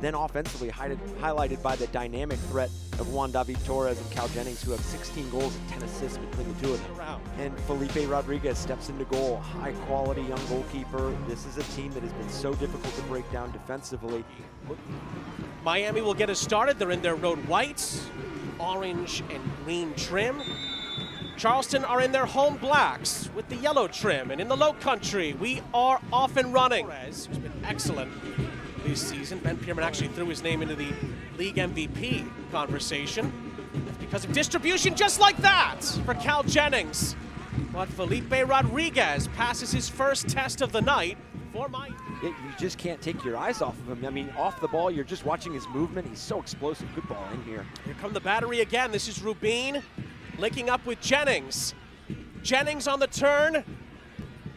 Then offensively highlighted by the dynamic threat of Juan Torres and Cal Jennings, who have 16 goals and 10 assists between the two of them. And Felipe Rodríguez steps into goal, high quality young goalkeeper. This is a team that has been so difficult to break down defensively. Miami will get us started. They're in their road whites, orange and green trim. Charleston are in their home blacks with the yellow trim. And in the low country, we are off and running. Torres, who's been excellent this season. Ben Pierman actually threw his name into the league MVP conversation. That's because of distribution just like that for Cal Jennings. But Felipe Rodríguez passes his first test of the night for Miami. You just can't take your eyes off of him. I mean, off the ball, you're just watching his movement. He's so explosive. Good ball in here. Here come the Battery again. This is Rubín linking up with Jennings. Jennings on the turn.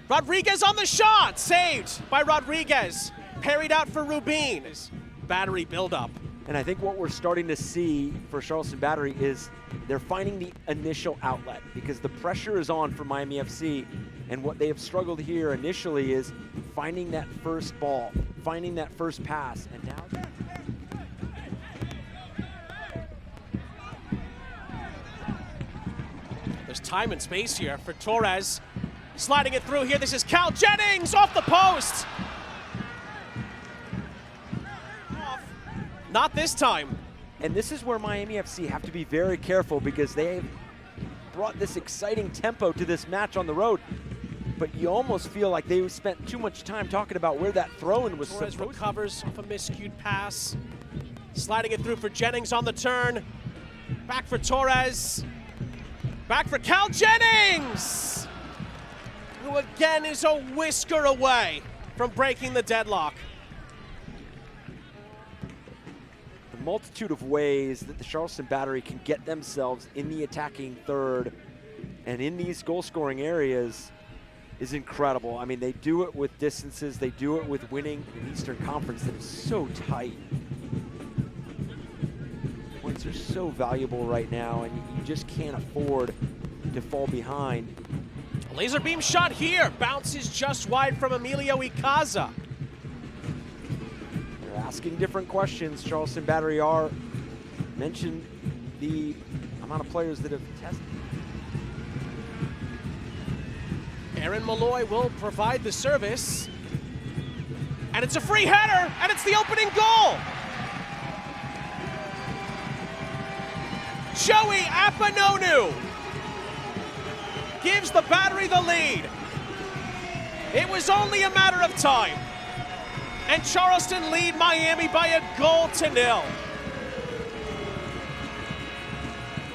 Rodríguez on the shot. Saved by Rodríguez. Parried out for Rubín. Battery build-up. And I think what we're starting to see for Charleston Battery is they're finding the initial outlet, because the pressure is on for Miami FC. And what they have struggled here initially is finding that first ball, finding that first pass. And now there's time and space here for Torres. Sliding it through here. This is Cal Jennings off the post. Not this time. And this is where Miami FC have to be very careful, because they have brought this exciting tempo to this match on the road. But you almost feel like they spent too much time talking about where that throw-in was Torres supposed recovers off a miscued pass. Sliding it through for Jennings on the turn. Back for Torres. Back for Cal Jennings, who again is a whisker away from breaking the deadlock. Multitude of ways that the Charleston Battery can get themselves in the attacking third and in these goal-scoring areas is incredible. I mean, they do it with distances, they do it with winning an Eastern Conference that is so tight. Points are so valuable right now, and you just can't afford to fall behind. A laser beam shot here, bounces just wide from Emilio Ycaza. Asking different questions. Charleston Battery are mentioned the amount of players that have tested. Aaron Molloy will provide the service. And it's a free header, and it's the opening goal. Joey Akpunonu gives the Battery the lead. It was only a matter of time. And Charleston lead Miami by a goal to nil.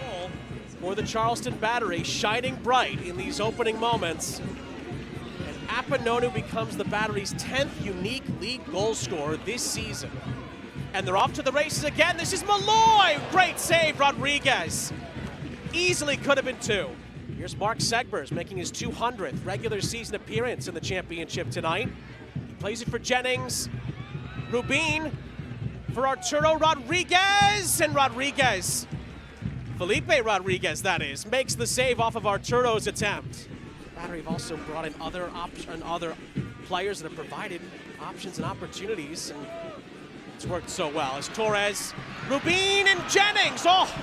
Goal for the Charleston Battery, shining bright in these opening moments. And Akpunonu becomes the Battery's 10th unique league goal scorer this season. And they're off to the races again. This is Molloy. Great save, Rodríguez. Easily could have been two. Here's Mark Segbers making his 200th regular season appearance in the championship tonight. Plays it for Jennings. Rubín for Arturo Rodriguez. And Rodriguez, Felipe Rodriguez that is, makes the save off of Arturo's attempt. Battery have also brought in other players that have provided options and opportunities, and it's worked so well. As Torres, Rubín and Jennings. Oh,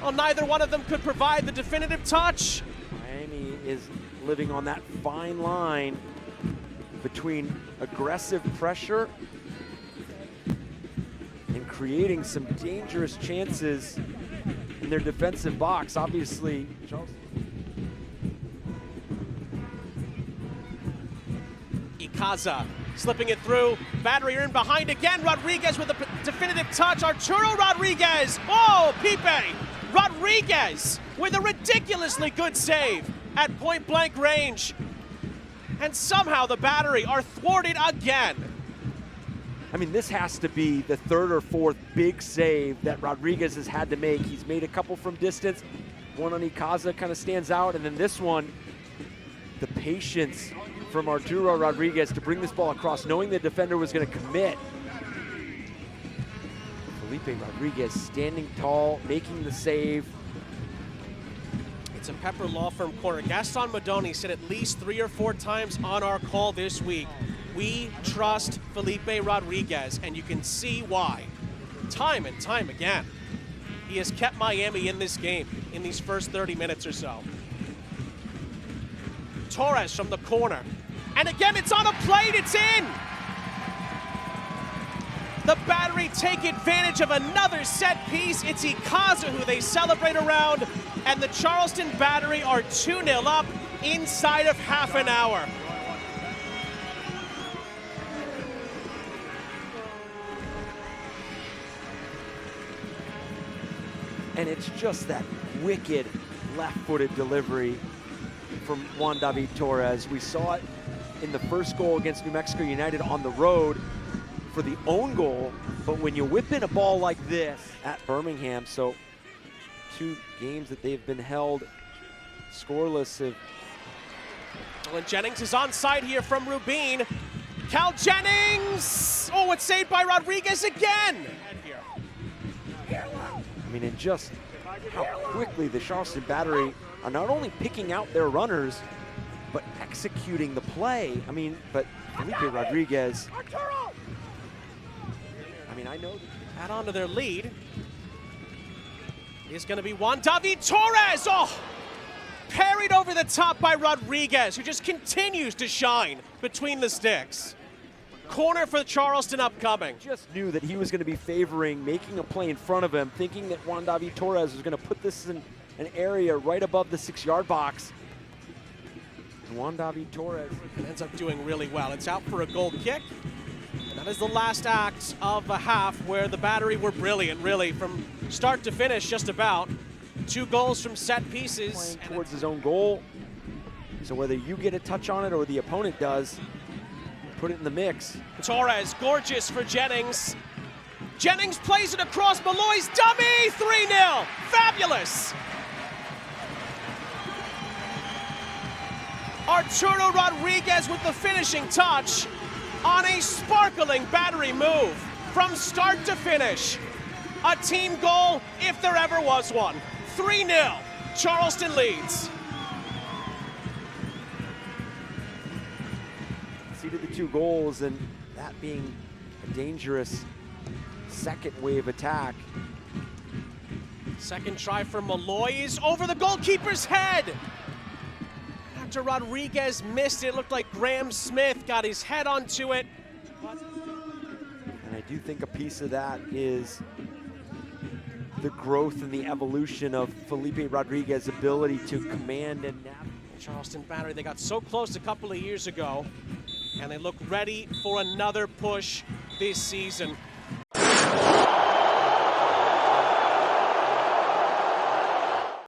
well, neither one of them could provide the definitive touch. Miami is living on that fine line between aggressive pressure and creating some dangerous chances in their defensive box. Obviously, Ycaza slipping it through. Battery are in behind again. Rodriguez with a definitive touch. Arturo Rodriguez. Oh, Pipe. Rodriguez with a ridiculously good save at point-blank range. And somehow the Battery are thwarted again. I mean, this has to be the third or fourth big save that Rodriguez has had to make. He's made a couple from distance. One on Ycaza kind of stands out, and then this one, the patience from Arturo Rodriguez to bring this ball across, knowing the defender was going to commit. Felipe Rodriguez standing tall, making the save. It's a Pepper Law Firm corner. Gaston Modoni said at least 3 or 4 times on our call this week, We trust Felipe Rodriguez, and you can see why. Time and time again, he has kept Miami in this game in these first 30 minutes or so. Torres from the corner. And again, it's on a plate, it's in! The Battery take advantage of another set piece. It's Ycaza who they celebrate around, and the Charleston Battery are 2-0 up inside of half an hour. And it's just that wicked left-footed delivery from Juan Torres. We saw it in the first goal against New Mexico United on the road for the own goal, but when you whip in a ball like this at Birmingham, so 2 games that they've been held scoreless. Well, and Jennings is onside here from Rubín. Cal Jennings! Oh, it's saved by Rodríguez again! I mean, and just how quickly the Charleston Battery are not only picking out their runners, but executing the play. I mean, but Felipe Rodriguez, I mean, I know that add on to their lead is going to be Juan Torres. Oh, parried over the top by Rodriguez, who just continues to shine between the sticks. Corner for Charleston upcoming. Just knew that he was going to be favoring making a play in front of him, thinking that Juan Torres was going to put this in an area right above the 6-yard box. And Juan Torres ends up doing really well. It's out for a goal kick. And that is the last act of the half, where the Battery were brilliant, really, from start to finish, just about. 2 goals from set pieces. Playing towards his own goal. So whether you get a touch on it or the opponent does, put it in the mix. Torres, gorgeous for Jennings. Jennings plays it across Molloy's dummy, 3-0, fabulous. Arturo Rodriguez with the finishing touch on a sparkling Battery move from start to finish. A team goal, if there ever was one. 3-0, Charleston leads. Seeded the 2 goals, and that being a dangerous second wave attack. Second try for Molloy is over the goalkeeper's head. After Rodriguez missed it, looked like Graham Smith got his head onto it. And I do think a piece of that is the growth and the evolution of Felipe Rodriguez's ability to command and navigate. Charleston Battery, they got so close a couple of years ago, and they look ready for another push this season.